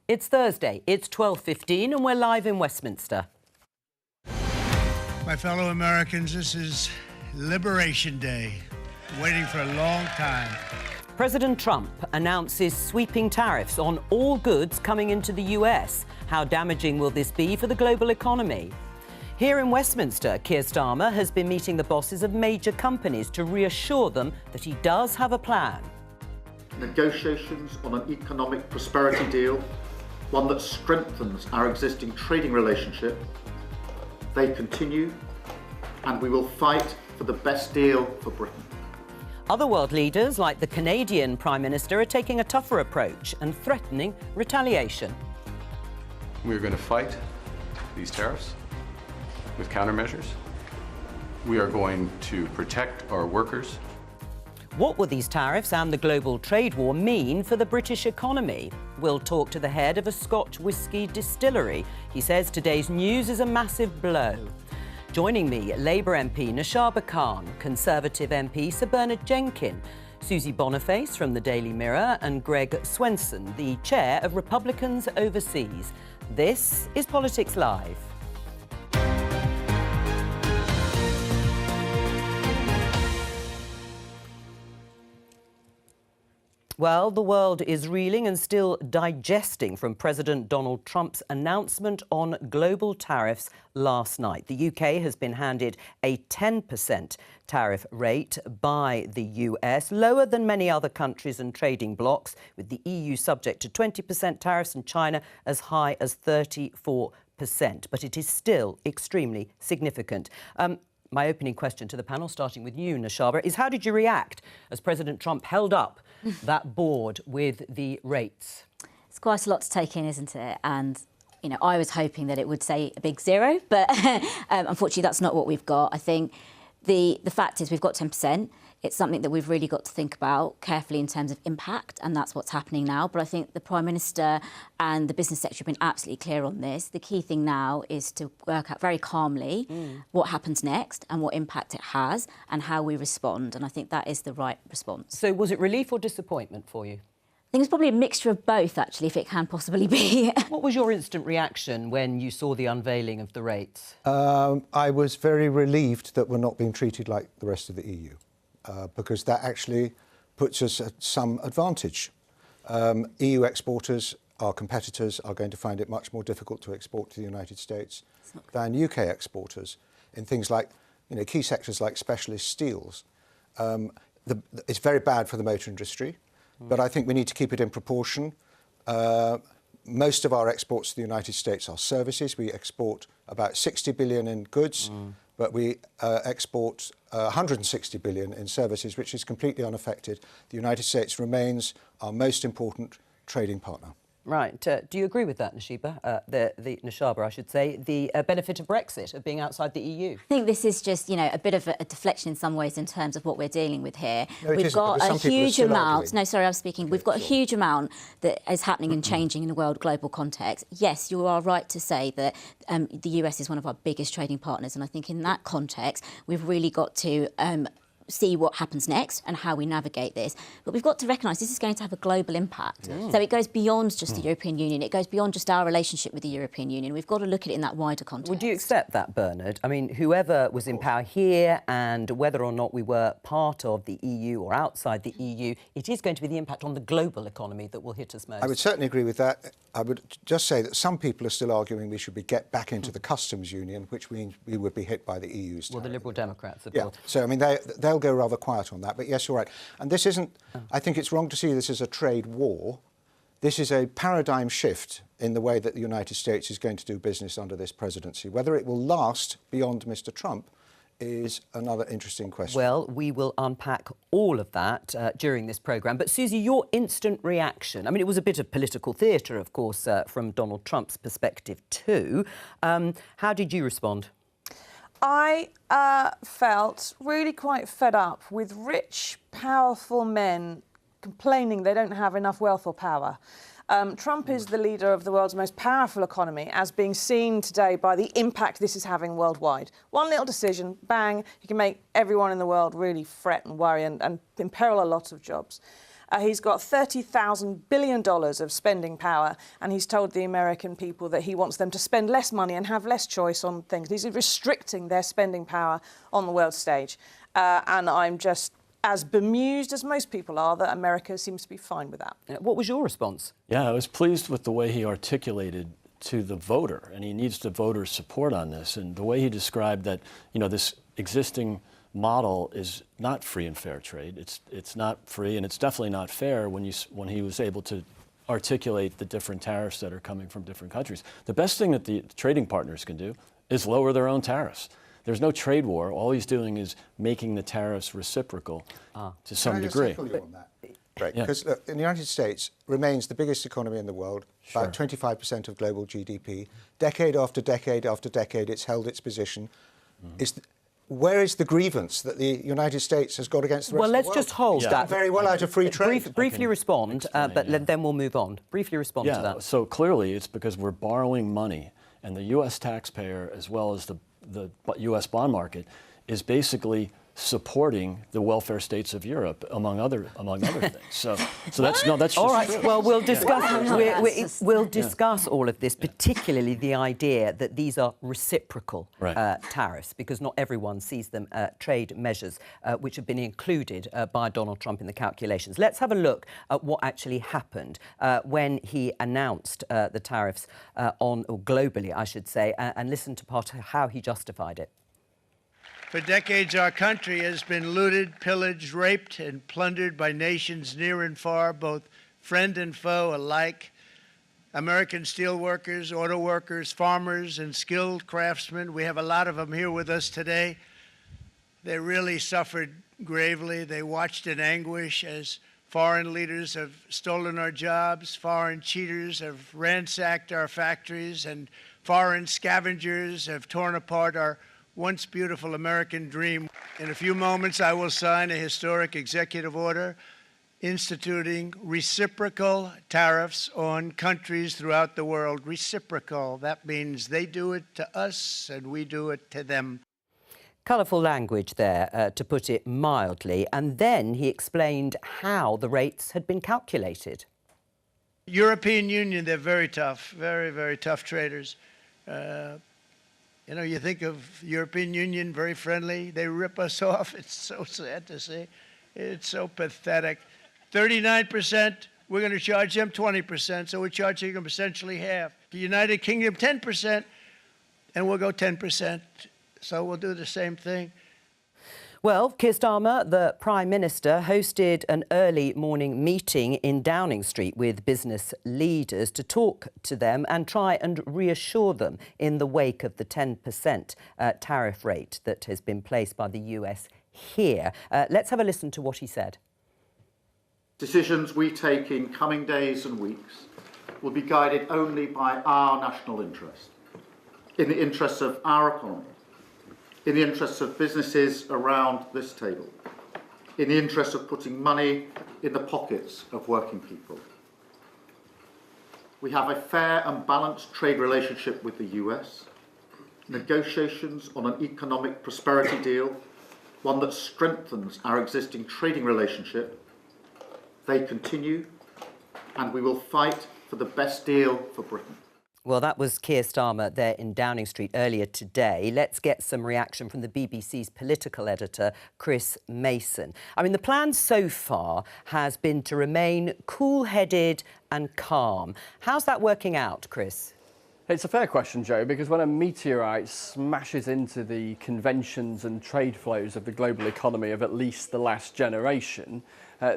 It's Thursday, it's 12:15 and we're live in Westminster. My fellow Americans, this is Liberation Day. Waiting for a long time. President Trump announces sweeping tariffs on all goods coming into the US. How damaging will this be for the global economy? Here in Westminster, Keir Starmer has been meeting the bosses of major companies to reassure them that he does have a plan. Negotiations on an economic prosperity deal, one that strengthens our existing trading relationship. They continue, and we will fight for the best deal for Britain. Other world leaders, like the Canadian Prime Minister, are taking a tougher approach and threatening retaliation. We're going to fight these tariffs with countermeasures. We are going to protect our workers. What will these tariffs and the global trade war mean for the British economy? We'll talk to the head of a Scotch whisky distillery. He says today's news is a massive blow. Joining me, Labour MP Nashaba Khan, Conservative MP Sir Bernard Jenkin, Susie Boniface from the Daily Mirror and Greg Swenson, the chair of Republicans Overseas. This is Politics Live. Well, the world is reeling and still digesting from President Donald Trump's announcement on global tariffs last night. The UK has been handed a 10% tariff rate by the US, lower than many other countries and trading blocs, with the EU subject to 20% tariffs and China as high as 34%. But it is still extremely significant. My opening question to the panel, starting with you, Nashaba, is how did you react as President Trump held up that board with the rates? It's quite a lot to take in, isn't it? And, you know, I was hoping that it would say a big zero, but unfortunately that's not what we've got. I think the fact is we've got 10%. It's something that we've really got to think about carefully in terms of impact, and that's what's happening now. But I think the Prime Minister and the Business Secretary have been absolutely clear on this. The key thing now is to work out very calmly what happens next and what impact it has and how we respond. And I think that is the right response. So was it relief or disappointment for you? I think it's probably a mixture of both, actually, if it can possibly be. What was your instant reaction when you saw the unveiling of the rates? I was very relieved that we're not being treated like the rest of the EU. Because that actually puts us at some advantage. EU exporters, our competitors, are going to find it much more difficult to export to the United States than UK exporters in things like, you know, key sectors like specialist steels. It's very bad for the motor industry, but I think we need to keep it in proportion. Most of our exports to the United States are services. We export about 60 billion in goods, but we export 160 billion in services, which is completely unaffected. The United States remains our most important trading partner. Right. Do you agree with that, Nashaba? Nashaba, I should say, the benefit of Brexit, of being outside the EU? I think this is just, you know, a bit of a deflection in some ways in terms of what we're dealing with here. No, we've got a huge amount. No, sorry, I was speaking. Okay, we've got a huge amount that is happening and changing in the world global context. Yes, you are right to say that the US is one of our biggest trading partners, and I think in that context we've really got to see what happens next and how we navigate this. But we've got to recognise this is going to have a global impact. So it goes beyond just the European Union. It goes beyond just our relationship with the European Union. We've got to look at it in that wider context. Would you accept that, Bernard? I mean, whoever was in power here and whether or not we were part of the EU or outside the EU, it is going to be the impact on the global economy that will hit us most. I would certainly agree with that. I would just say that some people are still arguing we should get back into the customs union, which means we would be hit by the EU's. Well, the Liberal Democrats, of course. So, I mean, they'll go rather quiet on that. But yes, you're right. And this isn't... I think it's wrong to see this as a trade war. This is a paradigm shift in the way that the United States is going to do business under this presidency. Whether it will last beyond Mr. Trump is another interesting question. Well, we will unpack all of that during this programme. But, Susie, your instant reaction... I mean, it was a bit of political theatre, of course, from Donald Trump's perspective too. How did you respond? I felt really quite fed up with rich, powerful men complaining they don't have enough wealth or power. Trump is the leader of the world's most powerful economy, as being seen today by the impact this is having worldwide. One little decision, bang, you can make everyone in the world really fret and worry and imperil a lot of jobs. He's got $30,000 billion of spending power, and he's told the American people that he wants them to spend less money and have less choice on things. He's restricting their spending power on the world stage. And I'm just as bemused as most people are that America seems to be fine with that. What was your response? Yeah, I was pleased with the way he articulated to the voter, and he needs the voter's support on this. And the way he described that, you know, this existing model is not free and fair trade. It's not free, and it's definitely not fair when he was able to articulate the different tariffs that are coming from different countries. The best thing that the trading partners can do is lower their own tariffs. There's no trade war. All he's doing is making the tariffs reciprocal to some degree. Can I just echo you on that? Because look, the United States remains the biggest economy in the world, about 25% of global GDP. Decade after decade after decade, it's held its position. Where is the grievance that the United States has got against the rest of the world? Well, let's just hold that. Very well out of free trade. Briefly respond, then we'll move on. Briefly respond to that. So clearly it's because we're borrowing money, and the U.S. taxpayer, as well as the U.S. bond market, is basically supporting the welfare states of Europe, among other things. So that's just all right. true. Well, we'll discuss. We'll discuss all of this, particularly the idea that these are reciprocal tariffs, because not everyone sees them trade measures which have been included by Donald Trump in the calculations. Let's have a look at what actually happened when he announced the tariffs globally, I should say, and listen to part of how he justified it. For decades, our country has been looted, pillaged, raped, and plundered by nations near and far, both friend and foe alike. American steelworkers, auto workers, farmers, and skilled craftsmen, we have a lot of them here with us today. They really suffered gravely. They watched in anguish as foreign leaders have stolen our jobs, foreign cheaters have ransacked our factories, and foreign scavengers have torn apart our once beautiful American dream. In a few moments, I will sign a historic executive order instituting reciprocal tariffs on countries throughout the world. Reciprocal, that means they do it to us and we do it to them. Colourful language there, to put it mildly. And then he explained how the rates had been calculated. European Union, they're very tough, very, very tough traders. You know, you think of European Union, very friendly. They rip us off. It's so sad to see. It's so pathetic. 39%, we're going to charge them 20%, so we're charging them essentially half. The United Kingdom, 10%, and we'll go 10%. So we'll do the same thing. Well, Keir Starmer, the Prime Minister, hosted an early morning meeting in Downing Street with business leaders to talk to them and try and reassure them in the wake of the 10% tariff rate that has been placed by the US here. Let's have a listen to what he said. Decisions we take in coming days and weeks will be guided only by our national interest, in the interests of our economy, in the interests of businesses around this table, in the interest of putting money in the pockets of working people. We have a fair and balanced trade relationship with the US, negotiations on an economic prosperity deal, one that strengthens our existing trading relationship. They continue, and we will fight for the best deal for Britain. Well, that was Keir Starmer there in Downing Street earlier today. Let's get some reaction from the BBC's political editor, Chris Mason. I mean, the plan so far has been to remain cool-headed and calm. How's that working out, Chris? It's a fair question, Jo, because when a meteorite smashes into the conventions and trade flows of the global economy of at least the last generation,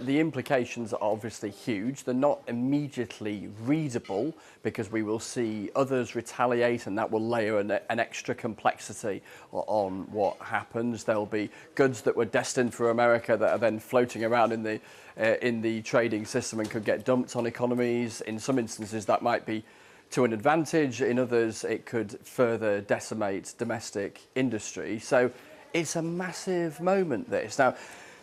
the implications are obviously huge. They're not immediately readable because we will see others retaliate, and that will layer an extra complexity on what happens. There'll be goods that were destined for America that are then floating around in the trading system and could get dumped on economies. In some instances, that might be to an advantage. In others, it could further decimate domestic industry. So it's a massive moment, this. Now,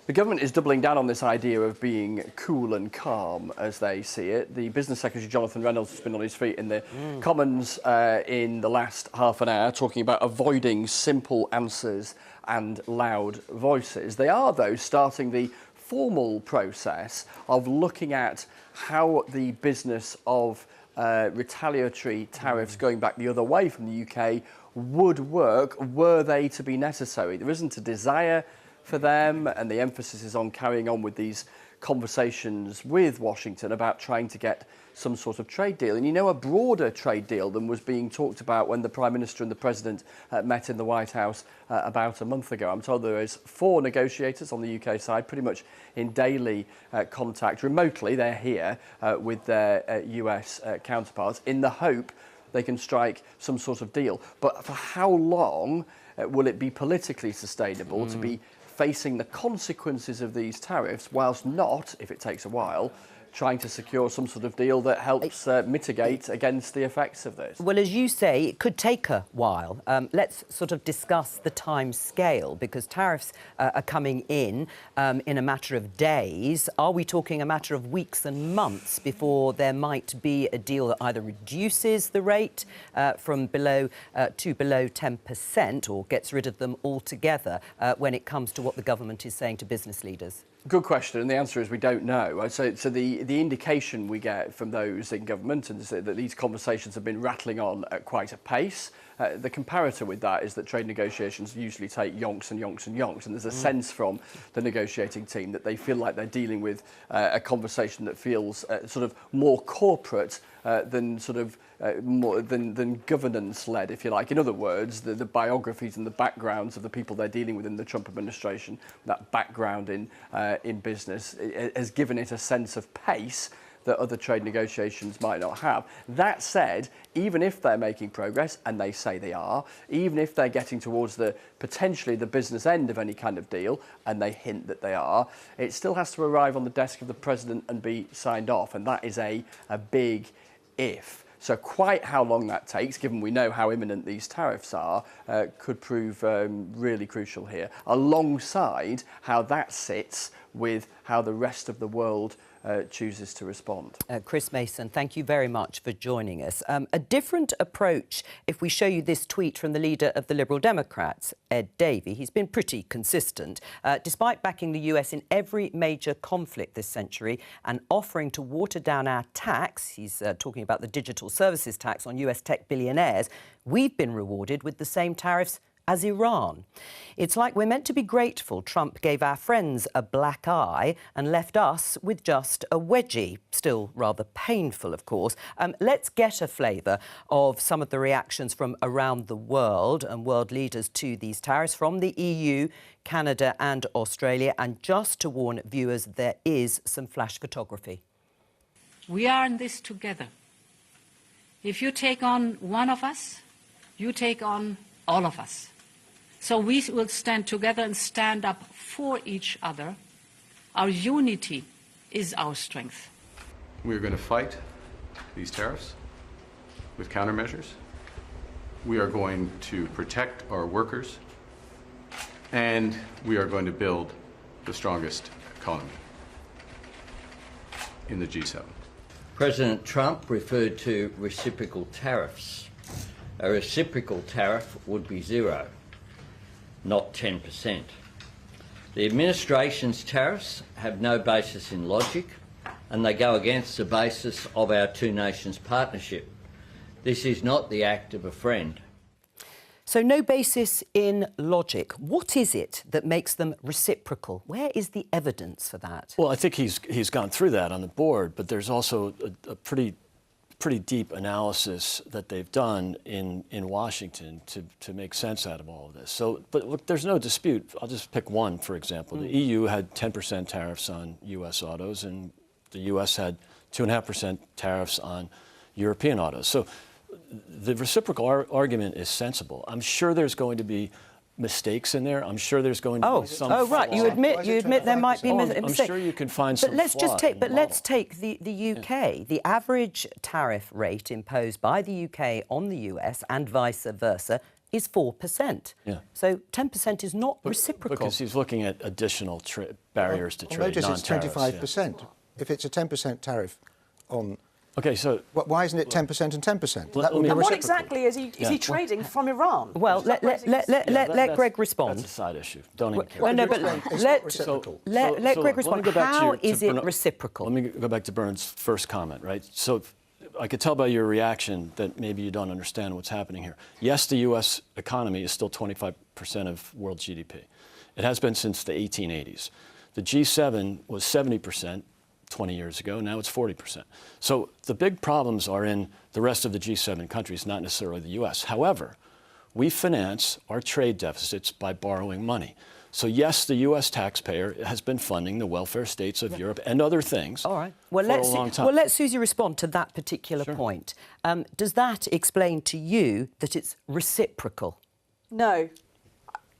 the government is doubling down on this idea of being cool and calm, as they see it. The Business Secretary, Jonathan Reynolds, has been on his feet in the Commons in the last half an hour, talking about avoiding simple answers and loud voices. They are, though, starting the formal process of looking at how the business of retaliatory tariffs going back the other way from the UK would work were they to be necessary. There isn't a desire for them, and the emphasis is on carrying on with these conversations with Washington about trying to get some sort of trade deal. And you know, a broader trade deal than was being talked about when the Prime Minister and the President met in the White House about a month ago. I'm told there is 4 negotiators on the UK side, pretty much in daily contact remotely. They're here with their US counterparts in the hope they can strike some sort of deal. But for how long will it be politically sustainable to be facing the consequences of these tariffs whilst not, if it takes a while, trying to secure some sort of deal that helps mitigate against the effects of this? Well, as you say, it could take a while. Let's sort of discuss the time scale, because tariffs are coming in a matter of days. Are we talking a matter of weeks and months before there might be a deal that either reduces the rate from below to below 10% or gets rid of them altogether when it comes to what the government is saying to business leaders? Good question, and the answer is we don't know. So the indication we get from those in government is that these conversations have been rattling on at quite a pace. The comparator with that is that trade negotiations usually take yonks and yonks and yonks, and there's a sense from the negotiating team that they feel like they're dealing with a conversation that feels sort of more corporate than sort of more than governance-led, if you like. In other words, the biographies and the backgrounds of the people they're dealing with in the Trump administration, that background in business, has given it a sense of pace that other trade negotiations might not have. That said, even if they're making progress, and they say they are, even if they're getting towards potentially the business end of any kind of deal, and they hint that they are, it still has to arrive on the desk of the president and be signed off, and that is a big if. So quite how long that takes, given we know how imminent these tariffs are, could prove really crucial here, alongside how that sits with how the rest of the world chooses to respond. Chris Mason, thank you very much for joining us. A different approach if we show you this tweet from the leader of the Liberal Democrats, Ed Davey. He's been pretty consistent. Despite backing the US in every major conflict this century and offering to water down our tax, he's talking about the digital services tax on US tech billionaires, we've been rewarded with the same tariffs as Iran. It's like we're meant to be grateful Trump gave our friends a black eye and left us with just a wedgie. Still rather painful, of course. Let's get a flavour of some of the reactions from around the world and world leaders to these tariffs from the EU, Canada and Australia. And just to warn viewers, there is some flash photography. We are in this together. If you take on one of us, you take on all of us. So we will stand together and stand up for each other. Our unity is our strength. We're going to fight these tariffs with countermeasures. We are going to protect our workers, and we are going to build the strongest economy in the G7. President Trump referred to reciprocal tariffs. A reciprocal tariff would be 0, not 10%. The administration's tariffs have no basis in logic, and they go against the basis of our two nations partnership. This is not the act of a friend. So no basis in logic. What is it that makes them reciprocal? Where is the evidence for that? Well, I think he's gone through that on the board, but there's also a pretty deep analysis that they've done in Washington to make sense out of all of this. So, but look, there's no dispute. I'll just pick one, for example. The EU had 10% tariffs on US autos, and the US had 2.5% tariffs on European autos. So the reciprocal argument is sensible. I'm sure there's going to be mistakes in there. I'm sure there's going to be some right. flaw. You admit there might be mistakes. I'm sure you can find some let's flaw in the model. let's take the UK. Yeah. The average tariff rate imposed by the UK on the US and vice versa is 4%. Yeah. So 10% is not reciprocal. Because he's looking at additional barriers to trade, notice it's non-tariffs. 25%. Yeah. If it's a 10% tariff on Okay, so Why isn't it 10% and 10%? Let That would me- be And what reciprocal. exactly is he trading from Iran? Well, let Greg respond. That's a side issue. Don't even care. Well, no, but It's let not reciprocal. let Greg let me respond. go back to How your- is to it Bernard- reciprocal? Let me go back to Bernard's first comment, right? So I could tell by your reaction that maybe you don't understand what's happening here. Yes, the U.S. economy is still 25% of world GDP. It has been since the 1880s. The G7 was 70% 20 years ago. Now it's 40%. So the big problems are in the rest of the G7 countries, not necessarily the U.S. However, we finance our trade deficits by borrowing money. So yes, the U.S. taxpayer has been funding the welfare states of Europe and other things All right. Well, for a long time. Well, let Susie respond to that particular point. Does that explain to you that it's reciprocal? No.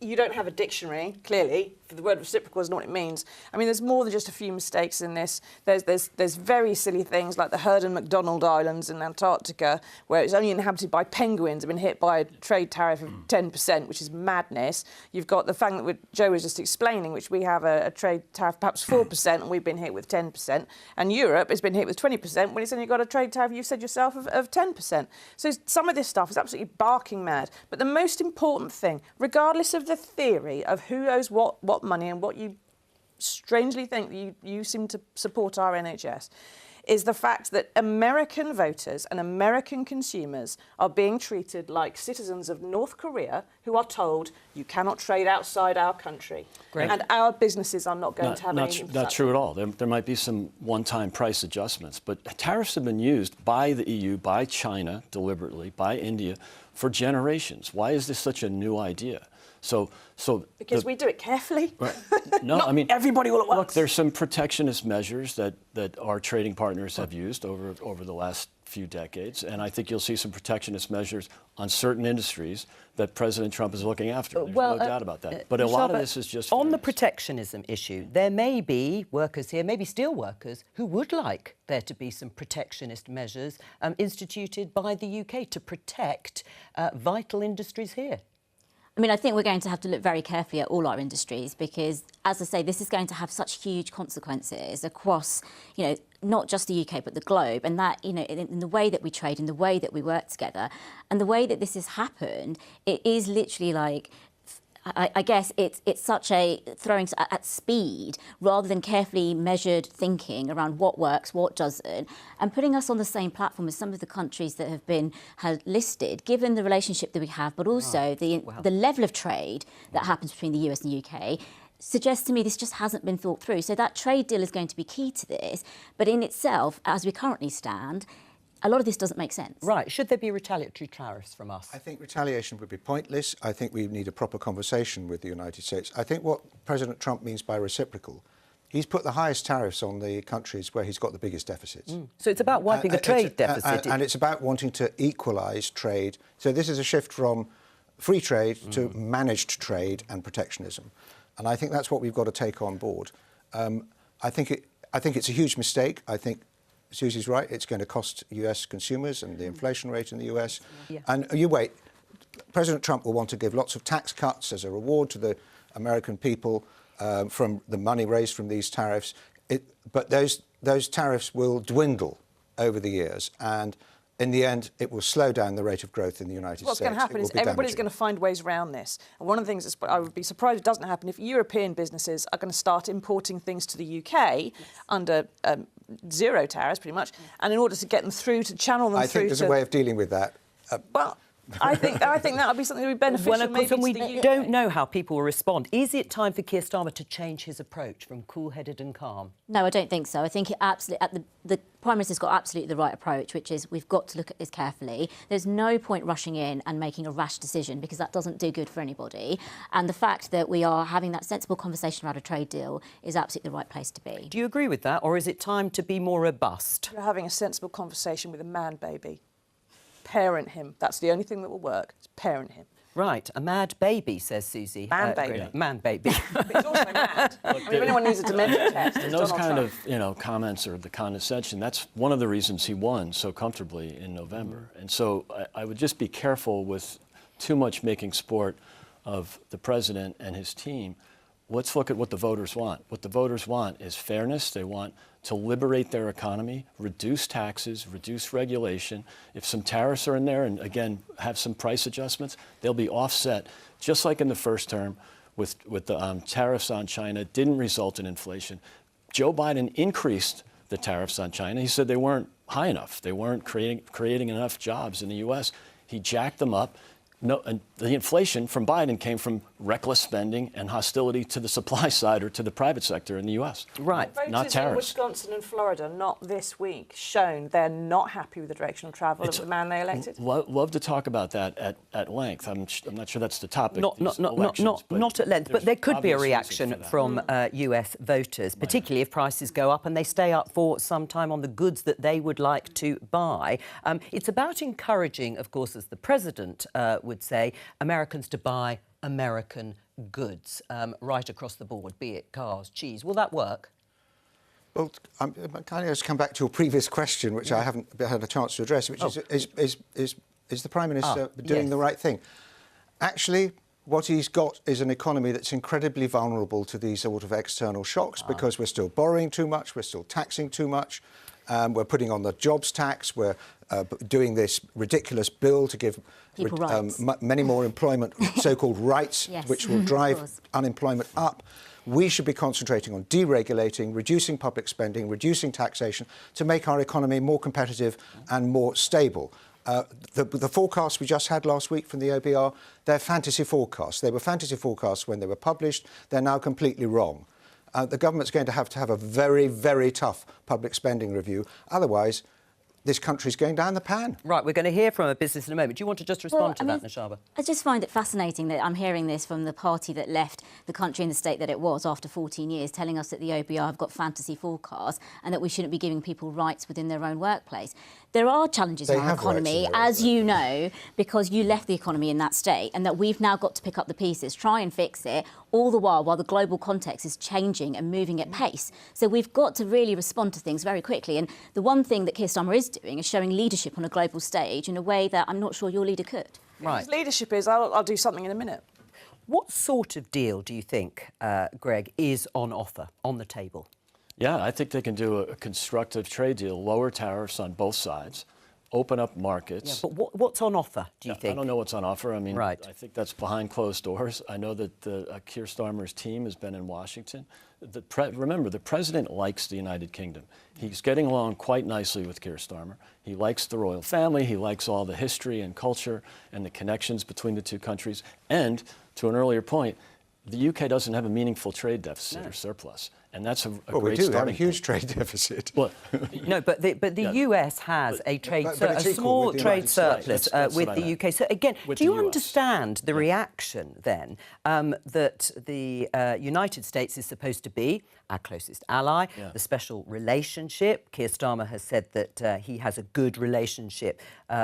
You don't have a dictionary, clearly, for the word reciprocal is not what it means. I mean, there's more than just a few mistakes in this. There's very silly things like the Heard and McDonald Islands in Antarctica, where it's only inhabited by penguins, have been hit by a trade tariff of 10%, which is madness. You've got the fact that Joe was just explaining, which we have a trade tariff perhaps 4%, and we've been hit with 10%. And Europe has been hit with 20% when it's only got a trade tariff, you've said yourself, of 10%. So some of this stuff is absolutely barking mad. But the most important thing, regardless of the theory of who owes what money and what you strangely think you seem to support our NHS, is the fact that American voters and American consumers are being treated like citizens of North Korea who are told you cannot trade outside our country. Great. And our businesses are not going to have anything. Not true at all. There might be some one-time price adjustments, but tariffs have been used by the EU, by China deliberately, by India for generations. Why is this such a new idea? Because we do it carefully. Right. No, Not I mean everybody will at once. Look, there's some protectionist measures that our trading partners have used over the last few decades, and I think you'll see some protectionist measures on certain industries that President Trump is looking after. There's no doubt about that. But a lot of this is just on the fairness. protectionism issue. There may be workers here, maybe steel workers, who would like there to be some protectionist measures instituted by the UK to protect vital industries here. I mean, I think we're going to have to look very carefully at all our industries because, as I say, this is going to have such huge consequences across, not just the UK, but the globe. And that, in the way that we trade, in the way that we work together, and the way that this has happened, it is literally like, I guess it's such a throwing at speed rather than carefully measured thinking around what works, what doesn't, and putting us on the same platform as some of the countries that have listed, given the relationship that we have, but also the level of trade that happens between the US and the UK. Suggests to me this just hasn't been thought through. So that trade deal is going to be key to this, but in itself, as we currently stand, a lot of this doesn't make sense. Right. Should there be retaliatory tariffs from us? I think retaliation would be pointless. I think we need a proper conversation with the United States. I think what President Trump means by reciprocal, he's put the highest tariffs on the countries where he's got the biggest deficits. So it's about wiping the trade deficit. And it's about wanting to equalise trade. So this is a shift from free trade to managed trade and protectionism. And I think that's what we've got to take on board. I think it's a huge mistake. I think Susie's right. It's going to cost US consumers and the inflation rate in the US. Yeah. And you wait. President Trump will want to give lots of tax cuts as a reward to the American people from the money raised from these tariffs. But those tariffs will dwindle over the years. And in the end, it will slow down the rate of growth in the United States. What's going to happen is everybody's going to find ways around this. And one of the things I would be surprised if it doesn't happen if European businesses are going to start importing things to the UK under zero tariffs, pretty much, and in order to get them through, to channel them through. I think there's a way of dealing with that. Well, I think that would be something that would be beneficial. Well, of course, and we to the UK. don't know how people will respond. Is it time for Keir Starmer to change his approach from cool-headed and calm? No, I don't think so. I think the Prime Minister's got absolutely the right approach, which is we've got to look at this carefully. There's no point rushing in and making a rash decision because that doesn't do good for anybody. And the fact that we are having that sensible conversation about a trade deal is absolutely the right place to be. Do you agree with that, or is it time to be more robust? You're having a sensible conversation with a man baby. Parent him. That's the only thing that will work. Is parent him. Right, a mad baby, says Susie. Man baby. Yeah. Man baby. But he's also mad. I mean, if anyone needs a dementia test, it's And those Donald kind Trump. of comments or the condescension, that's one of the reasons he won so comfortably in November. And so I would just be careful with too much making sport of the president and his team let's look at what the voters want. What the voters want is fairness. They want to liberate their economy, reduce taxes, reduce regulation. If some tariffs are in there and, again, have some price adjustments, they'll be offset, just like in the first term with the tariffs on China didn't result in inflation. Joe Biden increased the tariffs on China. He said they weren't high enough. They weren't creating enough jobs in the U.S. He jacked them up. No, and the inflation from Biden came from reckless spending and hostility to the supply side or to the private sector in the U.S. Right, not Voters tariffs. in Wisconsin and Florida, not this week, shown they're not happy with the direction of travel of the man they elected. Love to talk about that at length. I'm not sure that's the topic. Not at length, but there could be a reaction from US voters, particularly if prices go up and they stay up for some time on the goods that they would like to buy. It's about encouraging, of course, as the president would say, Americans to buy American goods right across the board, be it cars, cheese. Will that work? Well, I'm kind of just come back to your previous question, which I haven't had a chance to address, which is the Prime Minister doing the right thing? Actually, what he's got is an economy that's incredibly vulnerable to these sort of external shocks because we're still borrowing too much, we're still taxing too much, we're putting on the jobs tax, we're doing this ridiculous bill to give many more employment, so-called rights, which will drive unemployment up. We should be concentrating on deregulating, reducing public spending, reducing taxation to make our economy more competitive and more stable. The forecasts we just had last week from the OBR, they're fantasy forecasts. They were fantasy forecasts when they were published. They're now completely wrong. The government's going to have a very, very tough public spending review. Otherwise, this country's going down the pan. Right, we're going to hear from a business in a moment. Do you want to just respond to that, Nashaba? I just find it fascinating that I'm hearing this from the party that left the country in the state that it was after 14 years, telling us that the OBR have got fantasy forecasts and that we shouldn't be giving people rights within their own workplace. There are challenges in our economy, as you know, because you left the economy in that state, and that we've now got to pick up the pieces, try and fix it, all the while the global context is changing and moving at pace. So we've got to really respond to things very quickly. And the one thing that Keir Starmer is doing is showing leadership on a global stage in a way that I'm not sure your leader could. Right. His leadership is, I'll do something in a minute. What sort of deal do you think, Greg, is on offer, on the table? Yeah, I think they can do a constructive trade deal, lower tariffs on both sides, open up markets. Yeah, but what's on offer, do you think? I don't know what's on offer. I mean, I think that's behind closed doors. I know that Keir Starmer's team has been in Washington. Remember, the president likes the United Kingdom. He's getting along quite nicely with Keir Starmer. He likes the royal family. He likes all the history and culture and the connections between the two countries. And, to an earlier point, the UK doesn't have a meaningful trade deficit or surplus. And that's a great starting point. Well, we do have a huge trade deficit. Well, no, but the US has a small trade surplus with the UK. So again, do you understand the reaction then that the United States is supposed to be our closest ally, the special relationship? Keir Starmer has said that he has a good relationship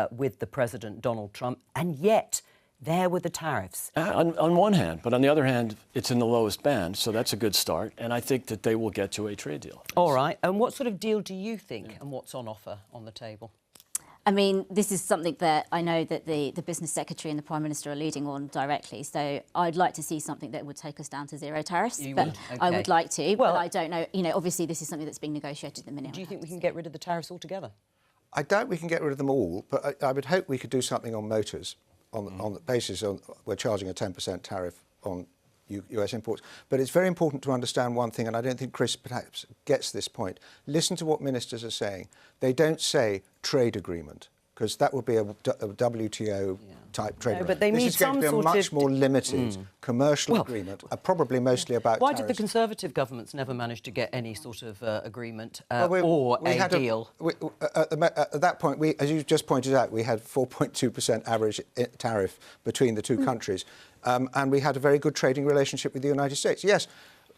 with the President Donald Trump, and yet there were the tariffs. On one hand, but on the other hand, it's in the lowest band, so that's a good start. And I think that they will get to a trade deal. All right. And what sort of deal do you think, and what's on offer on the table? I mean, this is something that I know that the Business Secretary and the Prime Minister are leading on directly. So I'd like to see something that would take us down to zero tariffs. I would like to, but I don't know. You know, obviously this is something that's being negotiated at the minute. Do you think we can get rid of the tariffs altogether? I doubt we can get rid of them all, but I would hope we could do something on motors. On the basis we're charging a 10% tariff on US imports. But it's very important to understand one thing, and I don't think Chris perhaps gets this point. Listen to what ministers are saying. They don't say trade agreement, because that would be a WTO type trade agreement. But they need some sort of... This is going to be a much more limited commercial agreement, probably mostly about Why tariffs. did the Conservative governments never manage to get any sort of agreement or a deal? At that point, as you just pointed out, we had 4.2% average tariff between the two countries, and we had a very good trading relationship with the United States. Yes,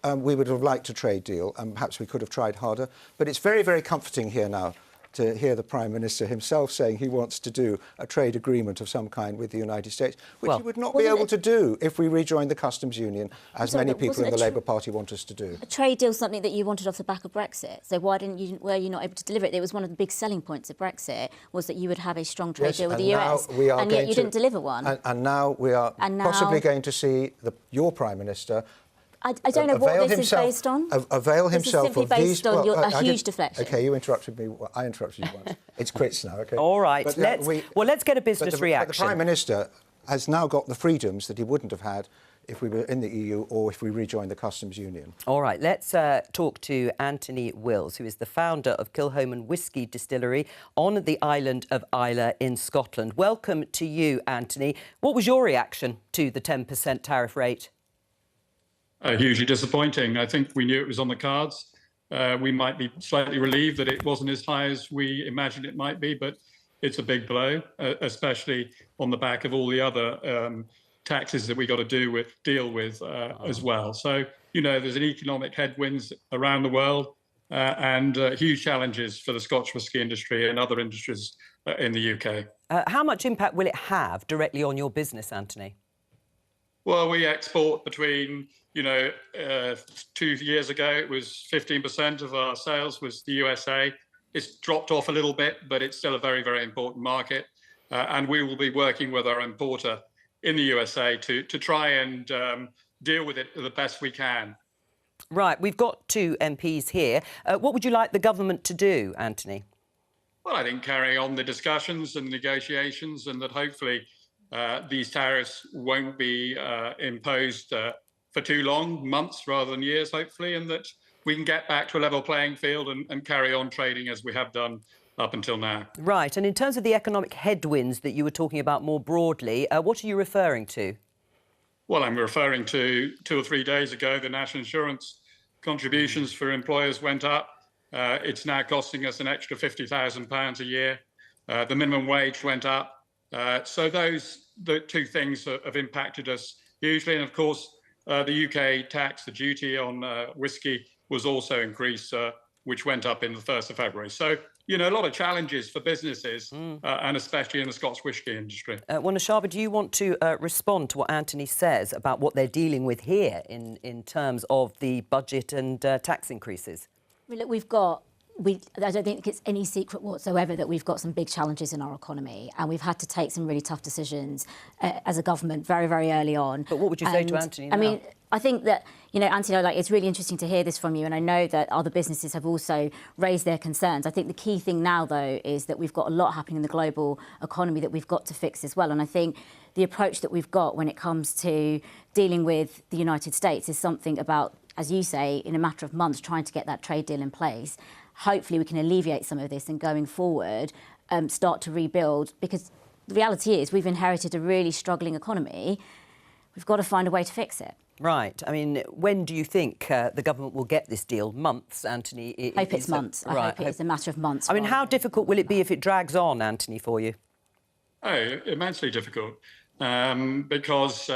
we would have liked a trade deal, and perhaps we could have tried harder, but it's very, very comforting here now to hear the Prime Minister himself saying he wants to do a trade agreement of some kind with the United States, which he would not be able to do if we rejoin the customs union, as many people in the Labour Party want us to do. A trade deal, something that you wanted off the back of Brexit. So why were you not able to deliver it? It was one of the big selling points of Brexit, was that you would have a strong trade deal with the US, and yet you didn't deliver one. And now we are possibly going to see your Prime Minister I don't know what this is based on. Avail himself this is simply of based these... on well, a huge deflection. OK, you interrupted me. Well, I interrupted you once. It's quits now, OK? All right. But, let's get a business reaction. But the Prime Minister has now got the freedoms that he wouldn't have had if we were in the EU or if we rejoined the customs union. All right, let's talk to Anthony Wills, who is the founder of Kilchoman Whisky Distillery on the island of Islay in Scotland. Welcome to you, Anthony. What was your reaction to the 10% tariff rate? Hugely disappointing. I think we knew it was on the cards. We might be slightly relieved that it wasn't as high as we imagined it might be, but it's a big blow, especially on the back of all the other taxes that we got to deal with as well. So, you know, there's an economic headwinds around the world and huge challenges for the Scotch whisky industry and other industries in the UK. How much impact will it have directly on your business, Anthony? Well, we export between, 2 years ago, it was 15% of our sales was the USA. It's dropped off a little bit, but it's still a very, very important market. And we will be working with our importer in the USA to try and deal with it the best we can. Right, we've got 2 MPs here. What would you like the government to do, Anthony? Well, I think carry on the discussions and negotiations, and that hopefully these tariffs won't be imposed for too long, months rather than years, hopefully, and that we can get back to a level playing field and carry on trading as we have done up until now. Right, and in terms of the economic headwinds that you were talking about more broadly, what are you referring to? Well, I'm referring to 2 or 3 days ago, the national insurance contributions for employers went up. It's now costing us an extra £50,000 a year. The minimum wage went up. So the 2 things have impacted us hugely. And of course, the UK tax, the duty on whisky was also increased, which went up in the 1st of February. So, a lot of challenges for businesses, and especially in the Scotch whisky industry. Wanashaba, do you want to respond to what Anthony says about what they're dealing with here in terms of the budget and tax increases? Look, I don't think it's any secret whatsoever that we've got some big challenges in our economy, and we've had to take some really tough decisions as a government very, very early on. But what would you say to Anthony now? I mean, I think that, Anthony, it's really interesting to hear this from you, and I know that other businesses have also raised their concerns. I think the key thing now, though, is that we've got a lot happening in the global economy that we've got to fix as well. And I think the approach that we've got when it comes to dealing with the United States is something about, as you say, in a matter of months, trying to get that trade deal in place. Hopefully we can alleviate some of this and going forward, start to rebuild, because the reality is we've inherited a really struggling economy. We've got to find a way to fix it. Right. I mean, when do you think the government will get this deal? Months, Anthony? I hope it's months. I hope it's a matter of months. I mean, how difficult will it be if it drags on, Anthony, for you? Oh, immensely difficult, because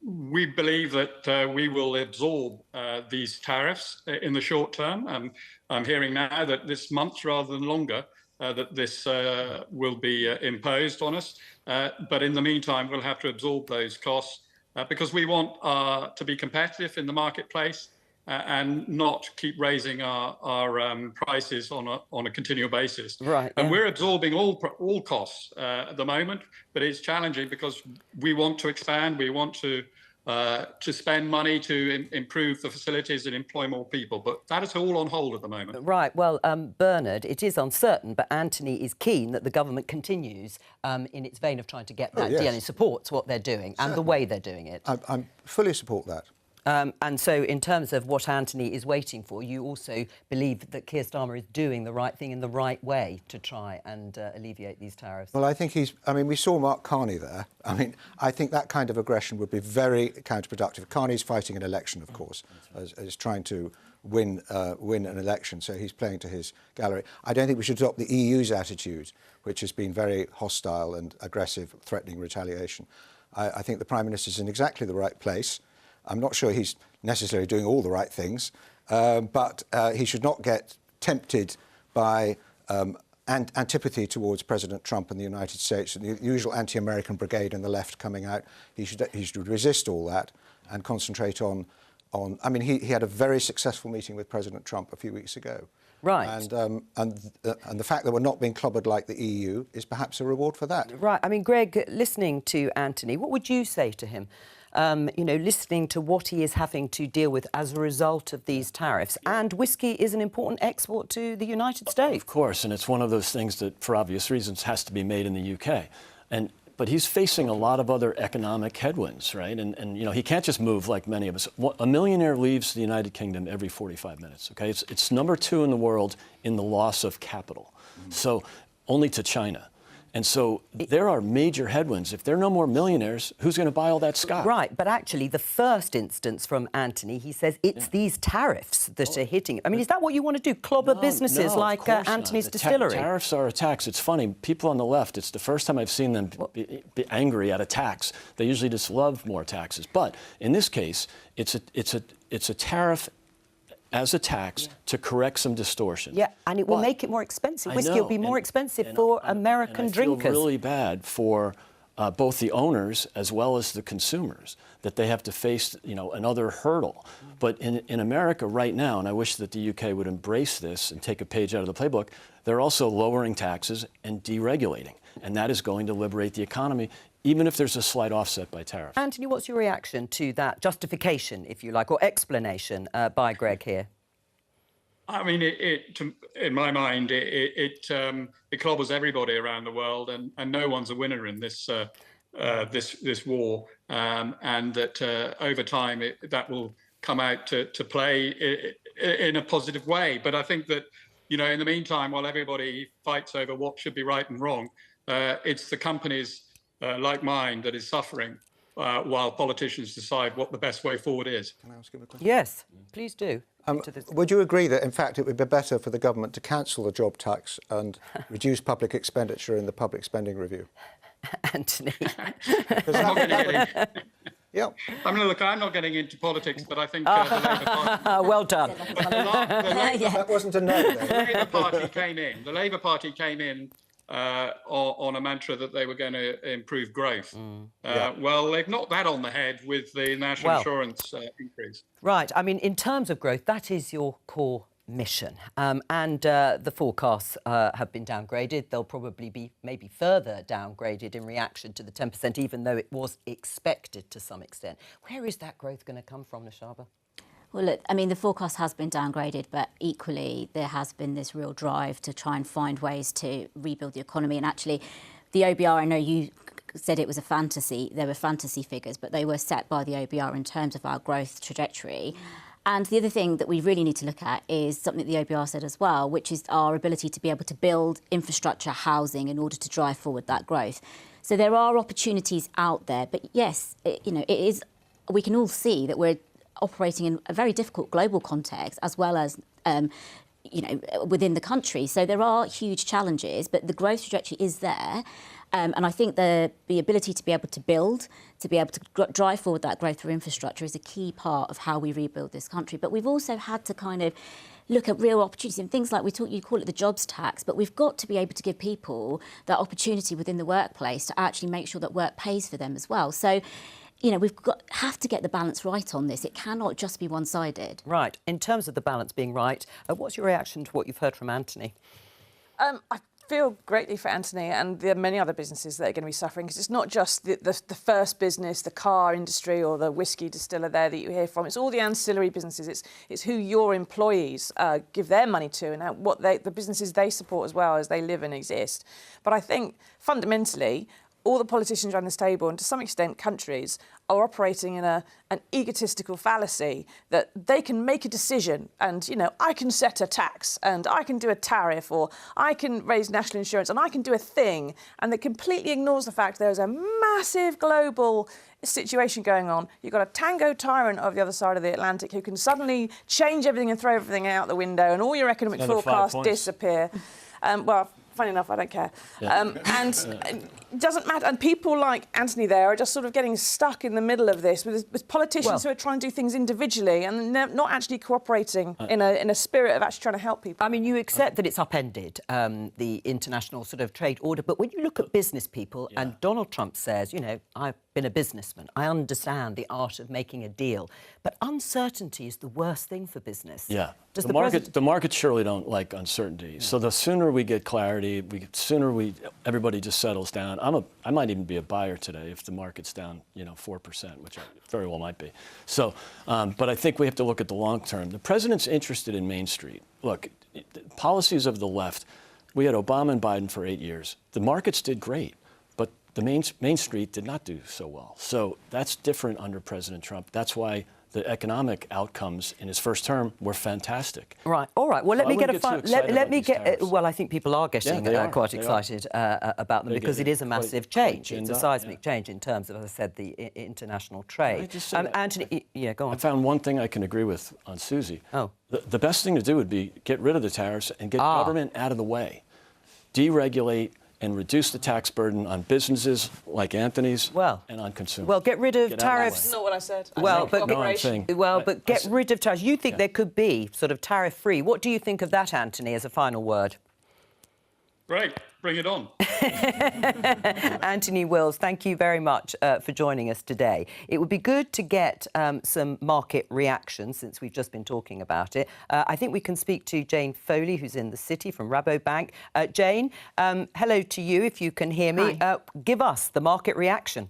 we believe that we will absorb these tariffs in the short term. I'm hearing now that this month rather than longer, that this will be imposed on us. But in the meantime, we'll have to absorb those costs because we want to be competitive in the marketplace and not keep raising our prices on a continual basis. Right. And we're absorbing all costs at the moment, but it's challenging because we want to expand. We want to spend money to improve the facilities and employ more people. But that is all on hold at the moment. Right. Well, Bernard, it is uncertain, but Anthony is keen that the government continues in its vein of trying to get that deal, and supports what they're doing and the way they're doing it. I fully support that. And so in terms of what Anthony is waiting for, you also believe that Keir Starmer is doing the right thing in the right way to try and alleviate these tariffs? Well, I think we saw Mark Carney there. I mean, I think that kind of aggression would be very counterproductive. Carney's fighting an election, of course, as trying to win an election, so he's playing to his gallery. I don't think we should adopt the EU's attitude, which has been very hostile and aggressive, threatening retaliation. I think the Prime Minister's in exactly the right place. I'm not sure he's necessarily doing all the right things, but he should not get tempted by antipathy towards President Trump and the United States and the usual anti-American brigade and the left coming out. He should resist all that and concentrate on. I mean, he had a very successful meeting with President Trump a few weeks ago. Right. And the fact that we're not being clobbered like the EU is perhaps a reward for that. Right. I mean, Greg, listening to Anthony, what would you say to him listening to what he is having to deal with as a result of these tariffs. And whiskey is an important export to the United States. Of course, and it's one of those things that, for obvious reasons, has to be made in the UK. But he's facing a lot of other economic headwinds, right? And he can't just move like many of us. A millionaire leaves the United Kingdom every 45 minutes, okay? It's number 2 in the world in the loss of capital. So only to China. And so there are major headwinds. If there are no more millionaires, who's going to buy all that stock? Right, but actually the first instance from Anthony, he says it's these tariffs that are hitting. I mean, is that what you want to do? Clobber businesses like Anthony's distillery? Tariffs are a tax. It's funny. People on the left, it's the first time I've seen them be angry at a tax. They usually just love more taxes. But in this case, it's a tariff as a tax to correct some distortion. Yeah, and it will make it more expensive. Whiskey will be more expensive for American drinkers. I feel really bad for both the owners as well as the consumers that they have to face, another hurdle. But in America right now, and I wish that the UK would embrace this and take a page out of the playbook, they're also lowering taxes and deregulating. And that is going to liberate the economy, even if there's a slight offset by tariffs. Anthony, what's your reaction to that justification, if you like, or explanation by Greg here? I mean, in my mind, it clobbers everybody around the world, and no one's a winner in this this war, and that over time that will come out to play in a positive way. But I think that in the meantime, while everybody fights over what should be right and wrong, it's the companies like mine that is suffering while politicians decide what the best way forward is. Can I ask him a question? Yes, please do. Would you agree that, in fact, it would be better for the government to cancel the job tax and reduce public expenditure in the public spending review? Anthony. I'm not going to get in. Yeah. I mean, look, I'm not getting into politics, but I think the Labour Party... Well done. That wasn't a no, then. The Labour Party came in on a mantra that they were going to improve growth. Well, they've knocked that on the head with the national insurance increase. Right. I mean, in terms of growth, that is your core mission. And the forecasts have been downgraded. They'll probably be maybe further downgraded in reaction to the 10%, even though it was expected to some extent. Where is that growth going to come from, Nashaba? Well, look, I mean, the forecast has been downgraded, but equally there has been this real drive to try and find ways to rebuild the economy. And actually, the OBR, I know you said it was a fantasy. There were fantasy figures, but they were set by the OBR in terms of our growth trajectory. And the other thing that we really need to look at is something the OBR said as well, which is our ability to be able to build infrastructure, housing, in order to drive forward that growth. So there are opportunities out there, but yes, it is. We can all see that we're operating in a very difficult global context, as well as within the country. So there are huge challenges, but the growth trajectory is there. And I think the ability to be able to build, to be able to drive forward that growth through infrastructure is a key part of how we rebuild this country. But we've also had to kind of look at real opportunities and things like you call it the jobs tax, but we've got to be able to give people that opportunity within the workplace to actually make sure that work pays for them as well. So, we've have to get the balance right on this. It cannot just be one-sided. Right. In terms of the balance being right, what's your reaction to what you've heard from Anthony? I feel greatly for Anthony, and there are many other businesses that are going to be suffering, because it's not just the first business, the car industry or the whiskey distiller there that you hear from. It's all the ancillary businesses. It's who your employees give their money to, and what the businesses they support as well as they live and exist. But I think fundamentally, all the politicians around this table, and to some extent countries, are operating in an egotistical fallacy that they can make a decision and, I can set a tax and I can do a tariff, or I can raise national insurance and I can do a thing, and that completely ignores the fact there's a massive global situation going on. You've got a tango tyrant of the other side of the Atlantic who can suddenly change everything and throw everything out the window, and all your economic forecasts disappear. Funny enough, I don't care. Yeah. And it doesn't matter. And people like Anthony there are just sort of getting stuck in the middle of this with politicians who are trying to do things individually and they're not actually cooperating in a spirit of actually trying to help people. I mean, you accept that it's upended, the international sort of trade order, but when you look at business people and Donald Trump says, I been a businessman. I understand the art of making a deal. But uncertainty is the worst thing for business. Yeah. Does the markets surely don't like uncertainty. So the sooner we get clarity, everybody just settles down. I might even be a buyer today if the market's down, 4%, which I very well might be. So, but I think we have to look at the long term. The president's interested in Main Street. Look, policies of the left, we had Obama and Biden for 8 years. The markets did great, but the Main Street did not do so well. So that's different under President Trump. That's why the economic outcomes in his first term were fantastic. Right. All right. Well, So let me get a let me get. tariffs. Well, I think people are getting quite excited about them because it is a massive change. It's a seismic change in terms of, as I said, the international trade. Anthony, go on. I found one thing I can agree with on Susie. Oh. The best thing to do would be get rid of the tariffs and get government out of the way, deregulate, and reduce the tax burden on businesses like Anthony's and on consumers. Well, get rid of tariffs. That's not what I said. But get rid of tariffs. You think there could be sort of tariff-free. What do you think of that, Anthony, as a final word? Great. Bring it on. Anthony Wills, thank you very much for joining us today. It would be good to get some market reaction since we've just been talking about it. I think we can speak to Jane Foley, who's in the city from Rabobank. Jane, hello to you, if you can hear me. Give us the market reaction.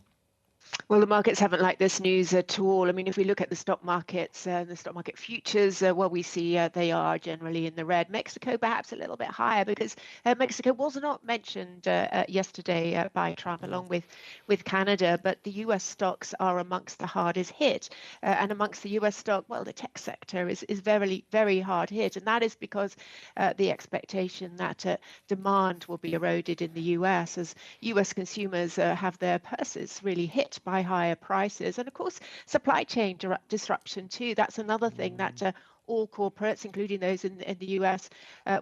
Well, the markets haven't liked this news at all. I mean, if we look at the stock markets, the stock market futures, we see they are generally in the red. Mexico perhaps a little bit higher because Mexico was not mentioned yesterday by Trump along with Canada, but the US stocks are amongst the hardest hit. And amongst the US stock, well, the tech sector is very, very hard hit. And that is because the expectation that demand will be eroded in the US as US consumers have their purses really hit by higher prices. And of course, supply chain disruption too. That's another thing that all corporates, including those in the US,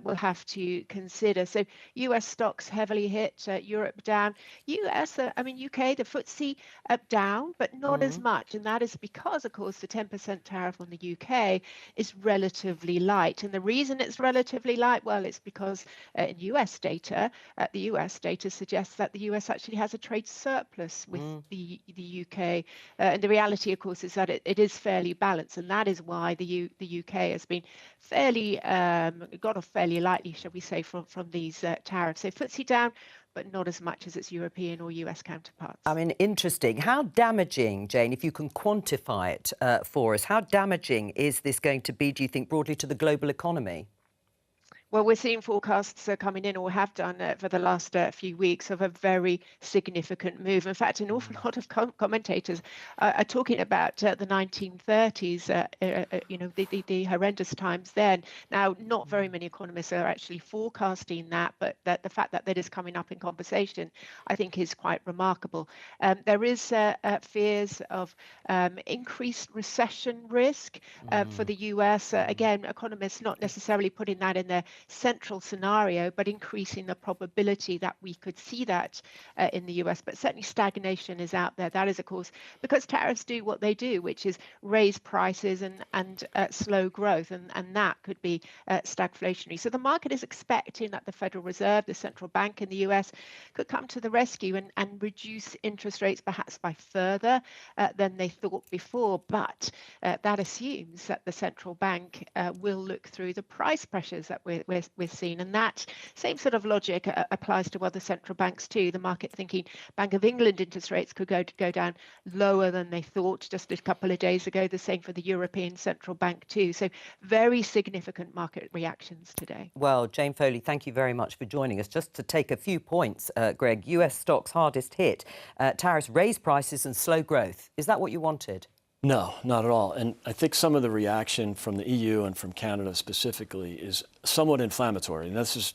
will have to consider. So US stocks heavily hit, Europe down. UK, the FTSE down, but not as much. And that is because, of course, the 10% tariff on the UK is relatively light. And the reason it's relatively light, well, it's because in US data, the US data suggests that the US actually has a trade surplus with the UK. And the reality, of course, is that it is fairly balanced. And that is why the UK has been got off fairly lightly, shall we say, from these tariffs. So FTSE down, but not as much as its European or US counterparts. I mean, interesting. How damaging, Jane, if you can quantify it for us, how damaging is this going to be, do you think, broadly to the global economy? Well, we're seeing forecasts coming in, or have done for the last few weeks, of a very significant move. In fact, an awful lot of commentators are talking about the 1930s, the horrendous times then. Now, not very many economists are actually forecasting that, but the fact that is coming up in conversation, I think, is quite remarkable. There is fears of increased recession risk for the US. Again, economists not necessarily putting that in their central scenario, but increasing the probability that we could see that in the US. But certainly stagnation is out there. That is, of course, because tariffs do what they do, which is raise prices and slow growth, and that could be stagflationary. So the market is expecting that the Federal Reserve, the central bank in the US, could come to the rescue and reduce interest rates perhaps by further than they thought before. But that assumes that the central bank will look through the price pressures that we're seeing, and that same sort of logic applies to other central banks too. The market thinking Bank of England interest rates could go down lower than they thought just a couple of days ago. The same for the European Central Bank too. So very significant market reactions today. Well, Jane Foley, thank you very much for joining us. Just to take a few points, Greg, US stocks hardest hit, tariffs raise prices and slow growth. Is that what you wanted? No, not at all. And I think some of the reaction from the EU and from Canada specifically is somewhat inflammatory. And this is,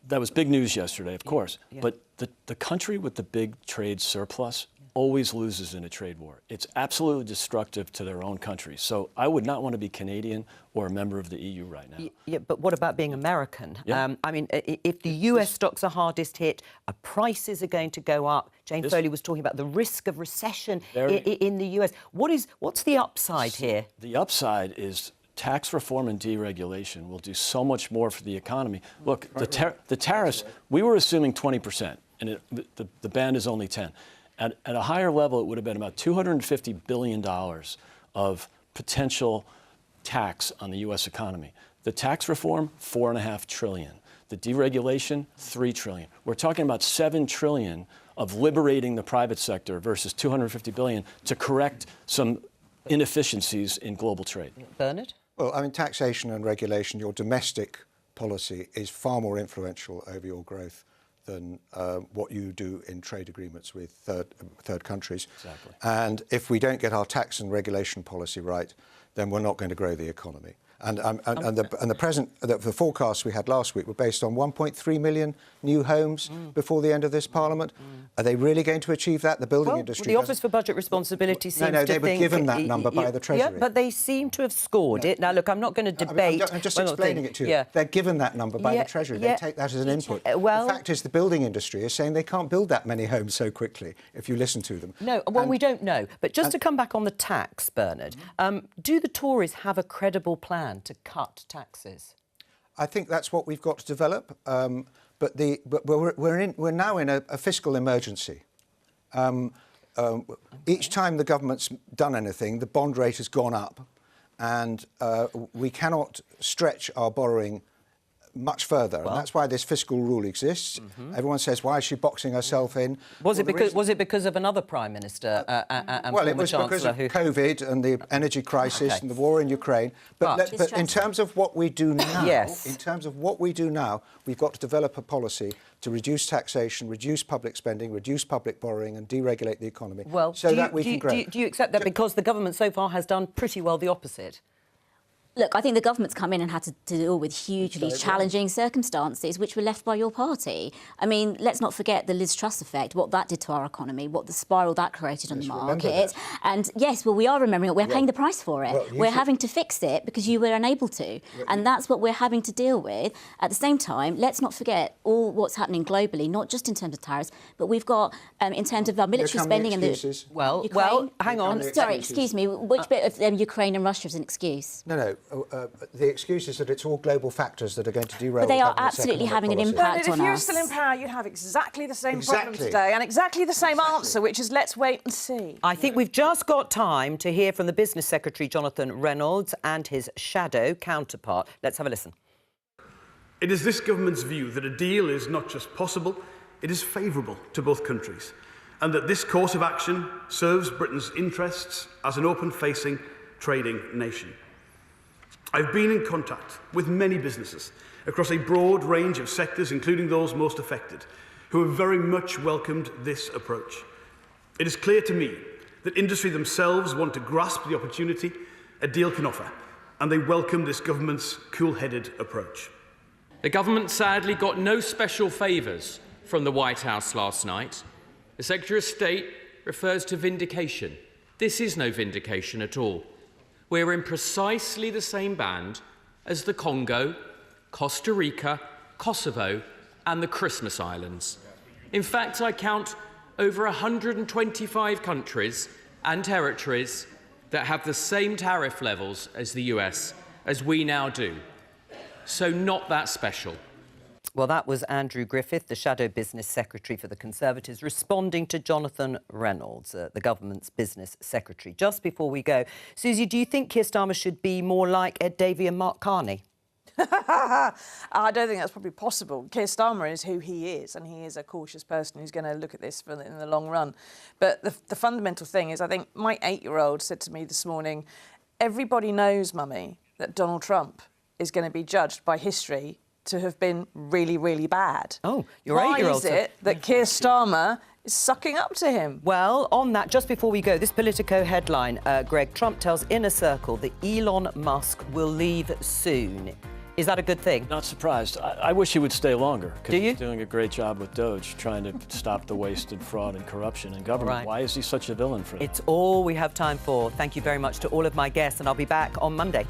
that was big news yesterday, of course. Yeah. But the country with the big trade surplus always loses in a trade war. It's absolutely destructive to their own country. So I would not want to be Canadian or a member of the EU right now. Yeah, but what about being American? Yeah. I mean, if the US stocks are hardest hit, prices are going to go up. Jane Foley was talking about the risk of recession in the US. What's the upside here? The upside is tax reform and deregulation will do so much more for the economy. Look, the tariffs, we were assuming 20%, and the band is only 10. At a higher level, it would have been about $250 billion of potential tax on the U.S. economy. The tax reform, $4.5 trillion. The deregulation, $3 trillion. We're talking about $7 trillion of liberating the private sector versus $250 billion to correct some inefficiencies in global trade. Bernard? Well, I mean, taxation and regulation, your domestic policy is far more influential over your growth than what you do in trade agreements with third countries. Exactly. And if we don't get our tax and regulation policy right, then we're not going to grow the economy. And the forecasts we had last week were based on 1.3 million new homes before the end of this Parliament. Are they really going to achieve that? The building industry. The Office for Budget Responsibility seems to think... No, they were given that number by the Treasury. Yeah, but they seem to have scored it. Now, look, I'm not going to debate... I'm just explaining it to you. Yeah. They're given that number by the Treasury. They take that as an input. Well, the fact is the building industry is saying they can't build that many homes so quickly, if you listen to them. No, well, we don't know. But just to come back on the tax, Bernard, do the Tories have a credible plan to cut taxes? I think that's what we've got to develop. But we're now in a fiscal emergency. Each time the government's done anything, the bond rate has gone up, and we cannot stretch our borrowing much further, and that's why this fiscal rule exists. Everyone says, why is she boxing herself in? Was it because of another Prime Minister and well, it was Chancellor because of COVID and the energy crisis and the war in Ukraine. But in terms of what we do now, we've got to develop a policy to reduce taxation, reduce public spending, reduce public borrowing and deregulate the economy that we can grow. Do you accept that because the government so far has done pretty well the opposite? Look, I think the government's come in and had to deal with hugely challenging circumstances which were left by your party. I mean, let's not forget the Liz Truss effect, what that did to our economy, what the spiral that created on the market. And yes, well, we are remembering it. We're paying the price for it. We're having to fix it because you were unable to. And that's what we're having to deal with. At the same time, let's not forget all what's happening globally, not just in terms of tariffs, but we've got in terms of our military spending and the Well, hang on. Sorry, excuse me. Which bit of Ukraine and Russia is an excuse? No. The excuse is that it's all global factors that are going to derail. But they are absolutely having an impact on us. If you're still in power, you'd have exactly the same problem today and exactly the same answer, which is let's wait and see. I think we've just got time to hear from the Business Secretary, Jonathan Reynolds, and his shadow counterpart. Let's have a listen. It is this government's view that a deal is not just possible, it is favourable to both countries, and that this course of action serves Britain's interests as an open-facing trading nation. I've been in contact with many businesses across a broad range of sectors, including those most affected, who have very much welcomed this approach. It is clear to me that industry themselves want to grasp the opportunity a deal can offer, and they welcome this government's cool-headed approach. The government sadly got no special favours from the White House last night. The Secretary of State refers to vindication. This is no vindication at all. We're in precisely the same band as the Congo, Costa Rica, Kosovo and the Christmas Islands. In fact, I count over 125 countries and territories that have the same tariff levels as the US as we now do. So not that special. Well, that was Andrew Griffith, the Shadow Business Secretary for the Conservatives, responding to Jonathan Reynolds, the government's Business Secretary. Just before we go, Susie, do you think Keir Starmer should be more like Ed Davey and Mark Carney? I don't think that's probably possible. Keir Starmer is who he is, and he is a cautious person who's going to look at this in the long run. But the fundamental thing is, I think my 8-year-old said to me this morning, everybody knows, Mummy, that Donald Trump is going to be judged by history to have been really, really bad. Oh, your 8-year-old. Why is it that Keir Starmer is sucking up to him? Well, on that, just before we go, this Politico headline, Greg, Trump tells Inner Circle that Elon Musk will leave soon. Is that a good thing? Not surprised. I wish he would stay longer. Do you? He's doing a great job with Doge, trying to stop the waste and fraud and corruption in government. Right. Why is he such a villain for that? It's all we have time for. Thank you very much to all of my guests, and I'll be back on Monday.